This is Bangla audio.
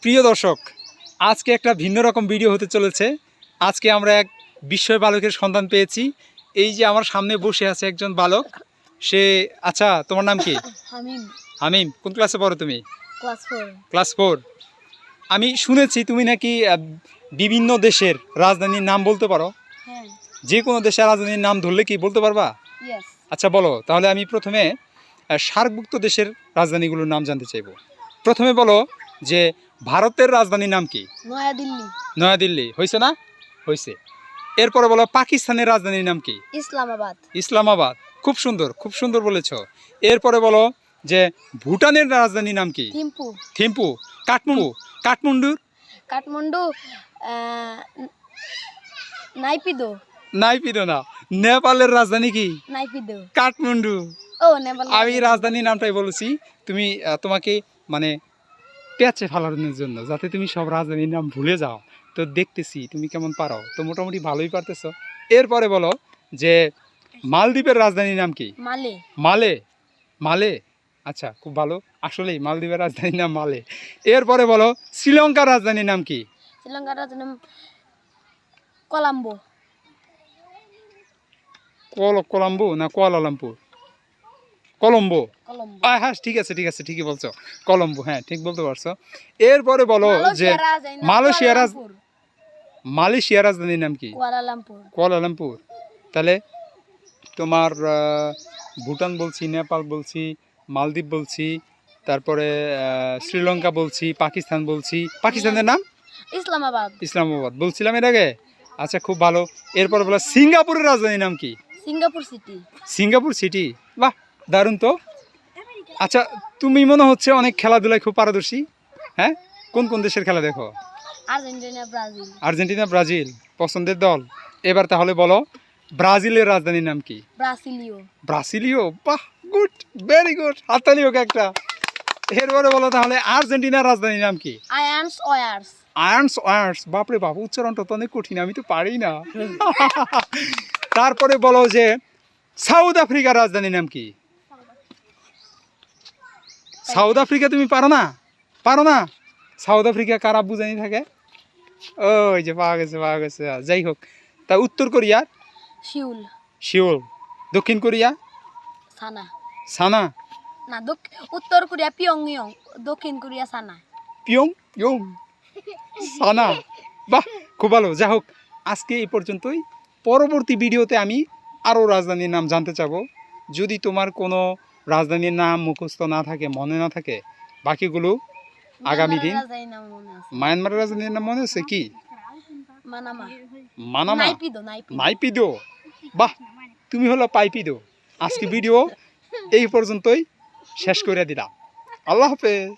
প্রিয় দর্শক, আজকে একটা ভিন্ন রকম ভিডিও হতে চলেছে। আজকে আমরা এক বিস্ময় বালকের সন্ধান পেয়েছি। এই যে আমার সামনে বসে আছে একজন বালক, সে আচ্ছা তোমার নাম কি? হামিম। হামিম, কোন ক্লাসে পড়ো তুমি? ক্লাস 4। ক্লাস 4। আমি শুনেছি তুমি নাকি বিভিন্ন দেশের রাজধানীর নাম বলতে পারো। হ্যাঁ। যে কোনো দেশের রাজধানীর নাম ধরলে কি বলতে পারবা? ইয়েস। আচ্ছা বলো, তাহলে আমি প্রথমে সার্কভুক্ত দেশের রাজধানীগুলোর নাম জানতে চাইব। প্রথমে বলো যে ভারতের রাজধানীর নাম কি? নয়াদিল্লি। নয়াদিল্লি। হয়েছে না? হয়েছে। এরপরে বলো পাকিস্তানের রাজধানীর নাম কি? ইসলামাবাদ। ইসলামাবাদ। খুব সুন্দর, খুব সুন্দর বলেছ। এরপরে বলো যে ভুটানের রাজধানীর নাম কি? থিম্পু। থিম্পু। কাঠমান্ডু। কাঠমান্ডুর কাঠমান্ডু। নাইপিদো। নাইপিদো না। নেপালের রাজধানী কি? নাইপিদো। কাঠমান্ডু। ও নেপাল। আমি রাজধানীর নামটাই বলেছি। তুমি তোমাকে মানে পেঁচে ফালানোর জন্য, যাতে তুমি সব রাজধানীর নাম ভুলে যাও। তো দেখতেছি তুমি কেমন পারো, তো মোটামুটি ভালোই পারতেছো। এরপরে বলো যে মালদ্বীপের রাজধানীর নাম কি? মালে। মালে। মালে। আচ্ছা, খুব ভালো। আসলেই মালদ্বীপের রাজধানীর নাম মালে। এরপরে বলো শ্রীলঙ্কার রাজধানীর নাম কি? শ্রীলঙ্কার রাজধানী কলাম্বো। কলম্বো না কুয়ালালামপুর? কলম্বো। কলম্বো। হ্যাঁ, ঠিক আছে, ঠিক আছে, ঠিকই বলছো। কলম্বো, হ্যাঁ ঠিক বলতে পারছো। এরপরে বলো যে মালয়েশিয়ার রাজধানীর নাম কি? কুয়ালালামপুর। কুয়ালালামপুর। তাহলে তোমার ভুটান বলছি, নেপাল বলছি, মালদ্বীপ বলছি, তারপরে শ্রীলঙ্কা বলছি, পাকিস্তান বলছি। পাকিস্তানের নাম? ইসলামাবাদ। ইসলামাবাদ বলছিলাম এর আগে। আচ্ছা, খুব ভালো। এরপর বলো সিঙ্গাপুরের রাজধানীর নাম কি? Singapore city. Singapore city. বাহ, দারুণ তো। আচ্ছা, তুমি মনে হচ্ছে অনেক খেলাধুলায় খুব পারদর্শী। হ্যাঁ, কোন কোন দেশের খেলা দেখো? Argentina, Brazil. আর্জেন্টিনা, ব্রাজিল পছন্দের দল। এবার তাহলে বলো ব্রাজিলের রাজধানীর নাম কি? ব্রাসিলিও। ব্রাসিলিও। বাহ, গুড, ভেরি গুড। হাততালি হোক একটা। এরপরে বলো তাহলে আর্জেন্টিনার রাজধানীর নাম কি? আয়ান্স ওয়ার্স। আয়ান্স ওয়ার্স। বাপরে বাপ, উচ্চারণটা তো অনেক কঠিন, আমি তো পারি না। তারপরে বলো যে সাউথ আফ্রিকার রাজধানীর নাম কি? সাউথ আফ্রিকা তুমি পারো না? পারো না? সাউথ আফ্রিকা কার আব্বু জানি থাকে? ওই যে পাওয়া গেছে, পাওয়া গেছে। যাই হোক, তা উত্তর কোরিয়া? শিউল। সিওল। দক্ষিণ কোরিয়া? সানা। সানা। না, উত্তর কোরিয়া পিয়ংইয়ং, দক্ষিণ কোরিয়া সানা। পিয়ং ইয়ং। সানা। বাহ, খুব ভালো। যাই হোক, আজকে এই পর্যন্তই। পরবর্তী ভিডিওতে আমি আরও রাজধানীর নাম জানতে চাবো। যদি তোমার কোনো রাজধানীর নাম মুখস্থ না থাকে, মনে না থাকে, বাকিগুলো আগামী দিন। মায়ানমারের রাজধানীর নাম মনে আছে কি? মানামা। মানামা। নাইপিদো। নাইপিদো। বাহ, তুমি হলো পাইপিদো। আজকে ভিডিও এই পর্যন্তই শেষ করে দিলাম। আল্লাহ হাফেজ।